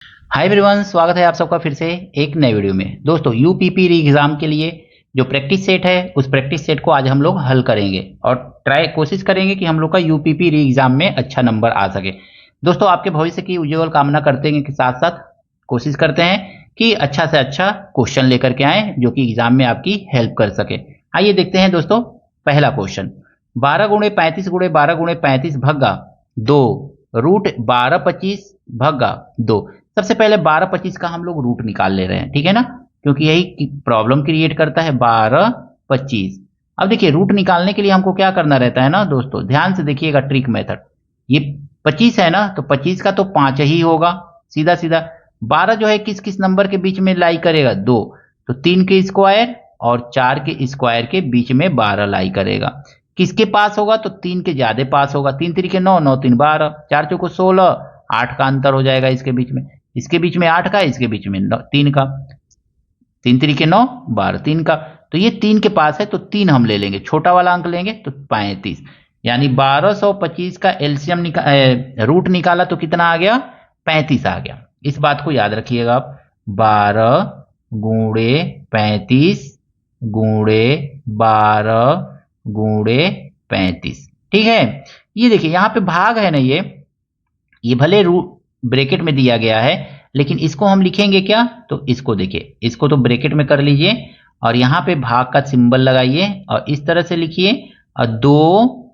Hi everyone, स्वागत है आप सबका फिर से एक नए वीडियो में। दोस्तों, यूपीपी री एग्जाम के लिए जो प्रैक्टिस सेट है उस प्रैक्टिस सेट को आज हम लोग हल करेंगे और कोशिश करेंगे कि हम लोग का यूपीपी री एग्जाम में अच्छा नंबर आ सके। दोस्तों, आपके भविष्य की उज्जवल कामना करते हैं के साथ साथ कोशिश करते हैं कि अच्छा से अच्छा क्वेश्चन लेकर के आए जो कि एग्जाम में आपकी हेल्प कर सके। आइए देखते हैं दोस्तों, पहला क्वेश्चन। 12 × 35 × 12 × 35 भग्गा 2 रूट 12 25 भग्गा 2। सबसे पहले 12 25 का हम लोग रूट निकाल ले रहे हैं, ठीक है ना, क्योंकि यही प्रॉब्लम क्रिएट करता है 12 25। अब देखिए, रूट निकालने के लिए हमको क्या करना रहता है ना दोस्तों, ध्यान से देखिएगा ट्रिक मेथड। ये 25 है ना, तो 25 का तो 5 ही होगा, सीधा सीधा। 12 जो है किस किस नंबर के बीच में लाई करेगा, 2, तो 3 के स्क्वायर और 4 के स्क्वायर के बीच में 12 लाई करेगा। किसके पास होगा, तो 3 के ज्यादा पास होगा। 3 3 9, 9 3 12, 4 चौको 16, 8 का अंतर हो जाएगा इसके बीच में। इसके बीच में 8 का, इसके बीच में 3 का। 3 3 9 12, 3 का। तो ये 3 के पास है तो 3 हम ले लेंगे, छोटा वाला अंक लेंगे तो 35। यानी 1225 का एलसीएम रूट निकाला तो कितना आ गया, 35 आ गया। इस बात को याद रखिएगा आप। 12 × 35 × 12 × 35, ठीक है। ये देखिए यहाँ पे भाग है ना, ये भले रूट ब्रैकेट में दिया गया है, लेकिन इसको हम लिखेंगे क्या, तो इसको देखिए, इसको तो ब्रैकेट में कर लीजिए और यहाँ पे भाग का सिंबल लगाइए और इस तरह से लिखिए। और 2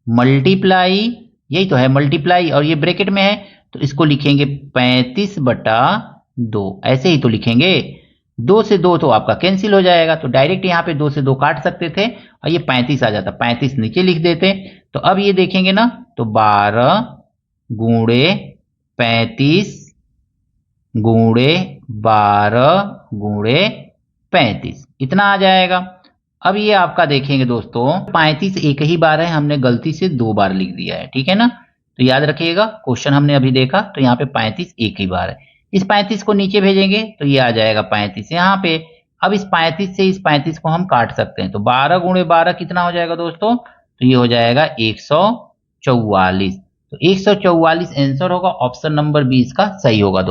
मल्टीप्लाई, यही तो है मल्टीप्लाई, और ये ब्रैकेट में है तो इसको लिखेंगे 35/2। ऐसे ही तो लिखेंगे। 2 से 2 तो आपका कैंसिल हो जाएगा, तो डायरेक्ट यहाँ पे 2 से 2 काट सकते थे और ये 35 आ जाता, 35 नीचे लिख देते। तो अब ये देखेंगे ना, तो 12 × 35 × 12 × 35 इतना आ जाएगा। अब ये आपका देखेंगे दोस्तों, 35 एक ही बार है, हमने गलती से 2 बार लिख दिया है, ठीक है ना। तो याद रखिएगा, क्वेश्चन हमने अभी देखा तो यहाँ पे 35 एक ही बार है। इस 35 को नीचे भेजेंगे तो ये आ जाएगा 35 यहाँ पे। अब इस 35 से इस 35 को हम काट सकते हैं, तो 12 × 12 कितना हो जाएगा दोस्तों, तो ये हो जाएगा 144। तो 144 आंसर होगा, ऑप्शन नंबर 20 का सही होगा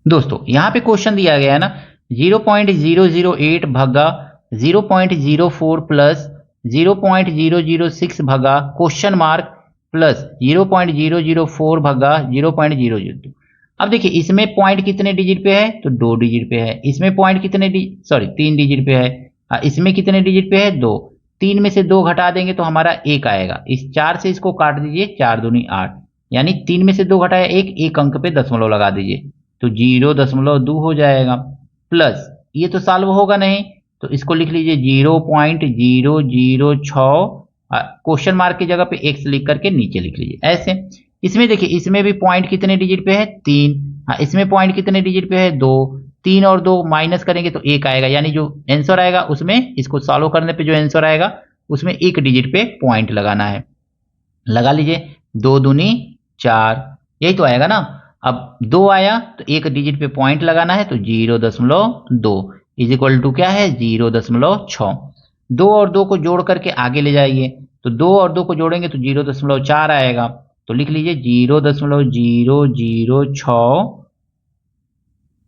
दोस्तों यहाँ पे क्वेश्चन दिया गया है ना, 0.008 भगा 0.04 प्लस 0.006 भगा क्वेश्चन मार्क प्लस 0.004 भगा 0.002। अब देखिए, इसमें पॉइंट कितने डिजिट पे है, तो 2 डिजिट पे है। इसमें पॉइंट कितने 3 डिजिट पे है। इसमें कितने डिजिट पे है, 2। 3 में से 2 घटा देंगे तो हमारा 1 आएगा। इस 4 से इसको काट दीजिए, 4 दूनी 8, यानी 3 में से 2 घटाया 1, एक अंक पे दशमलव लगा दीजिए तो 0.2 हो जाएगा। प्लस ये तो सॉल्व होगा नहीं, तो इसको लिख लीजिए 0.006, क्वेश्चन मार्क की जगह पे x लिख करके नीचे लिख लीजिए ऐसे। इसमें देखिए, इसमें भी पॉइंट कितने डिजिट पे है, 3। इसमें पॉइंट कितने डिजिट पे है, 2। 3 और 2 माइनस करेंगे तो 1 आएगा, यानी जो आंसर आएगा उसमें, इसको सॉल्व करने पे जो आंसर आएगा उसमें 1 डिजिट पे पॉइंट लगाना है। लगा लीजिए, 2 दूनी 4, यही तो आएगा ना। अब 2 आया तो 1 डिजिट पे पॉइंट लगाना है, तो 0.2 इज इक्वल टू क्या है, 0.6। 2 और 2 को जोड़ करके आगे ले जाइए, तो 2 और 2 को जोड़ेंगे तो 0.4 आएगा। तो लिख लीजिए 0.006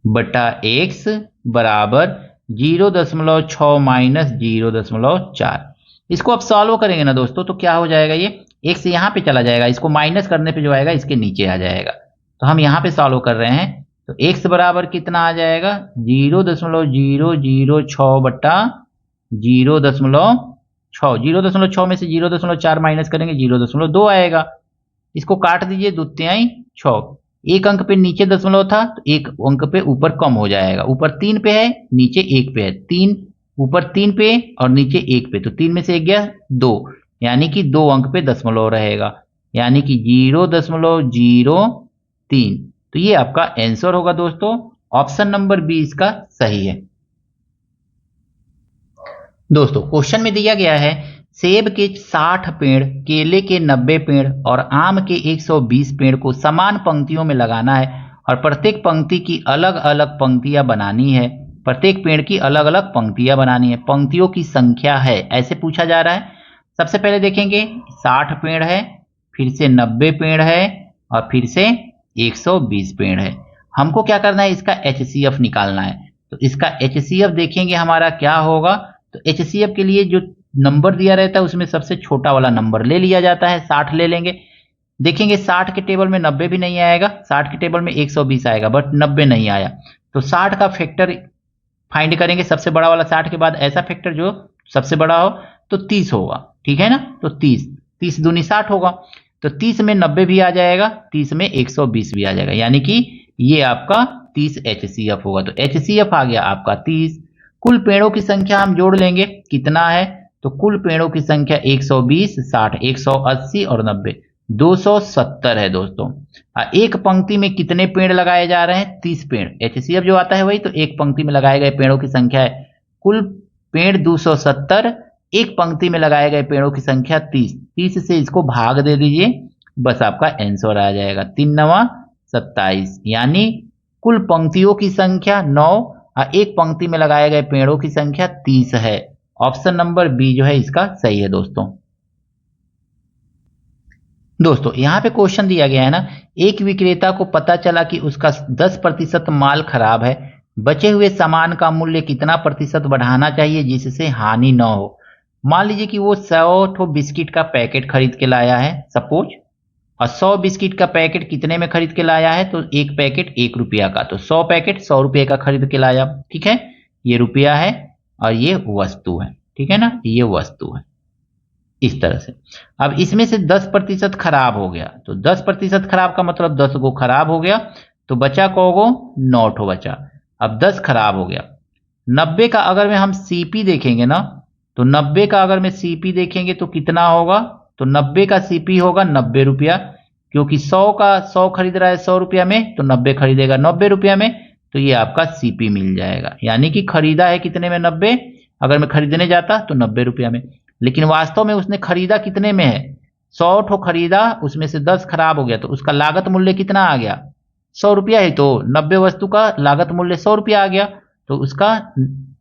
बटा x बराबर 0.6 माइनस 0.4। इसको अब सॉल्व करेंगे ना दोस्तों, तो क्या हो जाएगा, ये x यहाँ पे चला जाएगा, इसको माइनस करने पे जो आएगा इसके नीचे आ जाएगा। तो हम यहाँ पे सॉल्व कर रहे हैं, तो x बराबर कितना आ जाएगा, 0.006 बटा 0.6। 0.6 में से 0.4 माइनस करेंगे 0.2 आएगा। इसको काट दीजिए, 2 तिहाई 6, एक अंक पे नीचे दशमलव था तो एक अंक पे ऊपर कम हो जाएगा। ऊपर 3 पे है, नीचे 1 पे है। 3 ऊपर 3 पे और नीचे 1 पे, तो 3 में से 1 गया 2, यानी कि 2 अंक पे दशमलव रहेगा, यानी कि 0.03। तो ये आपका आंसर होगा दोस्तों, ऑप्शन नंबर 20 का सही है। दोस्तों, क्वेश्चन में दिया गया है, सेब के 60 पेड़, केले के 90 पेड़ और आम के 120 पेड़ को समान पंक्तियों में लगाना है और प्रत्येक पंक्ति की अलग अलग पंक्तियां बनानी है। प्रत्येक पेड़ की अलग अलग पंक्तियां बनानी है, पंक्तियों की संख्या है, ऐसे पूछा जा रहा है। सबसे पहले देखेंगे, 60 पेड़ है, फिर से 90 पेड़ है और फिर से 120 पेड़ है। हमको क्या करना है, इसका HCF निकालना है। तो इसका HCF देखेंगे हमारा क्या होगा। तो HCF के लिए जो नंबर दिया रहता है उसमें सबसे छोटा वाला नंबर ले लिया जाता है, 60 ले लेंगे। देखेंगे 60 के टेबल में 90 भी नहीं आएगा, 60 के टेबल में 120 आएगा, बट 90 नहीं आया। तो 60 का फैक्टर फाइंड करेंगे, सबसे बड़ा वाला 60 के बाद ऐसा फैक्टर जो सबसे बड़ा हो, तो 30 होगा, ठीक है ना। तो 30 दूनी 60 होगा। तो 30 में 90 भी आ जाएगा, 30 में 120 भी आ जाएगा, यानी कि ये आपका 30 HCF होगा। तो HCF आ गया आपका 30। कुल पेड़ों की संख्या हम जोड़ लेंगे, कितना है। तो कुल पेड़ों की संख्या 120, 60, 180 और 90, 270 है दोस्तों। एक पंक्ति में कितने पेड़ लगाए जा रहे हैं, 30 पेड़। HCF जो आता है वही, तो एक पंक्ति में लगाए गए पेड़ों की संख्या है, कुल पेड़ 270, एक पंक्ति में लगाए गए पेड़ों की संख्या 30। 30 से इसको भाग दे दीजिए, बस आपका आंसर आ जाएगा 3 9 27, यानी कुल पंक्तियों की संख्या 9 और एक पंक्ति में लगाए गए पेड़ों की संख्या 30 है। ऑप्शन नंबर बी जो है इसका सही है दोस्तों। दोस्तों यहाँ पे क्वेश्चन दिया गया है ना, एक विक्रेता को पता चला कि उसका 10% माल खराब है, बचे हुए सामान का मूल्य कितना प्रतिशत बढ़ाना चाहिए जिससे हानि न हो। मान लीजिए कि वो 100 बिस्किट का पैकेट खरीद के लाया है सपोज, और 100 बिस्किट का पैकेट कितने में खरीद के लाया है, तो एक पैकेट 1 रुपया का, तो 100 पैकेट 100 रुपये का खरीद के लाया, ठीक है। ये रुपया है और ये वस्तु है, ठीक है ना, ये वस्तु है इस तरह से। अब इसमें से 10% खराब हो गया, तो 10% खराब का मतलब 10 गो खराब हो गया, तो बचा कोगो 9 ठो बचा। अब 10 खराब हो गया। 90 का अगर में हम CP देखेंगे ना, तो 90 का अगर में CP देखेंगे तो कितना होगा, तो 90 का CP होगा 90 रुपया, क्योंकि 100 का 100 खरीद रहा है 100 रुपया में, तो 90 खरीदेगा 90 रुपया में, तो ये आपका CP मिल जाएगा। यानी कि खरीदा है कितने में, 90। अगर मैं खरीदने जाता तो 90 रुपया में, लेकिन वास्तव में उसने खरीदा कितने में है, 100 ठो खरीदा, उसमें से 10 खराब हो गया, तो उसका लागत मूल्य कितना आ गया, 100 रुपया है। तो 90 वस्तु का लागत मूल्य 100 रुपया आ गया, तो उसका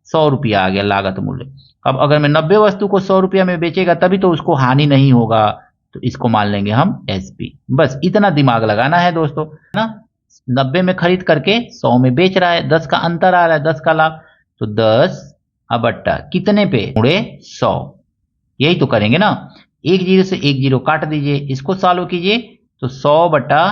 100 रुपया आ गया लागत मूल्य। अब अगर मैं 90 वस्तु को 100 रुपया में बेचेगा तभी तो उसको हानि नहीं होगा, तो इसको मान लेंगे हम SP। बस इतना दिमाग लगाना है दोस्तों, है ना। 90 में खरीद करके 100 में बेच रहा है, 10 का अंतर आ रहा है, 10 का लाभ, तो 10 बट्टा कितने पे, गुणे 100, यही तो करेंगे ना। 1 0 से 1 0 काट दीजिए, इसको सॉल्व कीजिए, तो 100 बटा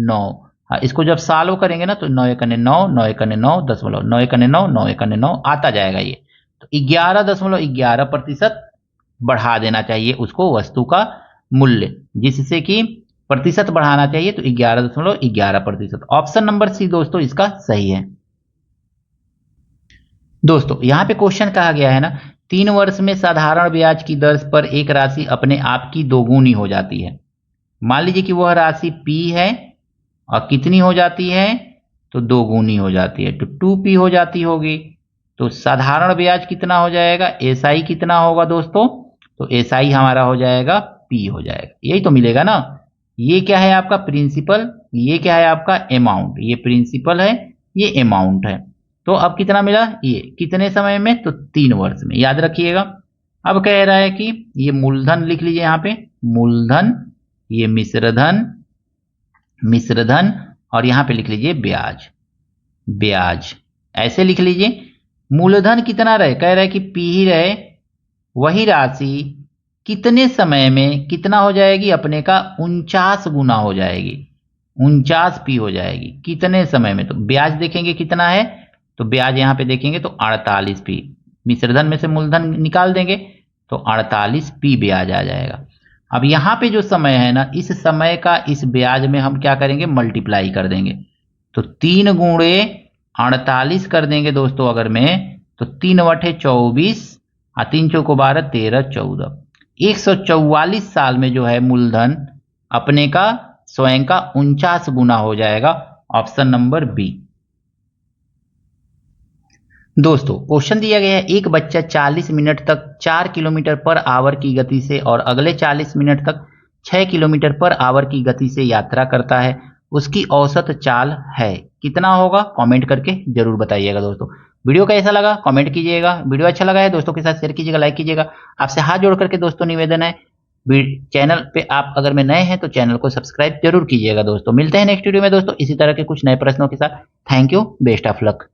9। इसको जब सॉल्व करेंगे ना, तो 9 एकने 9, 9 एकने 9, 9 एकने 9, 9 एकने 9 आता जाएगा ये। तो 11.11% बढ़ा देना चाहिए उसको वस्तु का मूल्य, जिससे कि प्रतिशत बढ़ाना चाहिए, तो 11.11%। ऑप्शन नंबर सी दोस्तों इसका सही है। दोस्तों यहाँ पे क्वेश्चन कहा गया है ना, 3 वर्ष में साधारण ब्याज की दर पर एक राशि अपने आप की दोगुनी हो जाती है। मान लीजिए कि वह राशि P है और कितनी हो जाती है, तो दोगुनी हो जाती है, तो 2P हो जाती होगी। तो साधारण ब्याज कितना हो जाएगा, SI कितना होगा दोस्तों, तो SI हमारा हो जाएगा P हो जाएगा, यही तो मिलेगा ना। ये क्या है आपका प्रिंसिपल, ये क्या है आपका अमाउंट, ये प्रिंसिपल है, ये अमाउंट है। तो अब कितना मिला, ये कितने समय में, तो 3 वर्ष में, याद रखिएगा। अब कह रहा है कि ये मूलधन लिख लीजिए यहाँ पे, मूलधन, ये मिश्रधन और यहाँ पे लिख लीजिए ब्याज, ब्याज ऐसे लिख लीजिए। मूलधन कितना रहे, कह रहा है कि P ही रहे, वही राशि कितने समय में कितना हो जाएगी, अपने का 49 गुना हो जाएगी, 49P हो जाएगी, कितने समय में। तो ब्याज देखेंगे कितना है, तो ब्याज यहाँ पे देखेंगे तो 48P, मिश्रधन में से मूलधन निकाल देंगे तो 48P ब्याज आ जाएगा। अब यहाँ पे जो समय है ना, इस समय का इस ब्याज में हम क्या करेंगे, मल्टीप्लाई कर देंगे, तो 3 गुणे 48 कर देंगे दोस्तों अगर मैं, तो 3 बटे 24 और 3 चौको 12, 13 14, 144 साल में जो है मूलधन अपने का स्वयं का 49 गुना हो जाएगा। Option number B. दोस्तों क्वेश्चन दिया गया है, एक बच्चा 40 मिनट तक 4 किलोमीटर पर आवर की गति से और अगले 40 मिनट तक 6 किलोमीटर पर आवर की गति से यात्रा करता है, उसकी औसत चाल है, कितना होगा, कमेंट करके जरूर बताइएगा दोस्तों। वीडियो कैसा लगा कमेंट कीजिएगा, वीडियो अच्छा लगा है दोस्तों के साथ शेयर कीजिएगा, लाइक कीजिएगा। आपसे हाथ जोड़ करके दोस्तों निवेदन है, चैनल पे आप अगर में नए हैं तो चैनल को सब्सक्राइब जरूर कीजिएगा दोस्तों। मिलते हैं नेक्स्ट वीडियो में दोस्तों इसी तरह के कुछ नए प्रश्नों के साथ। Thank you, best of luck.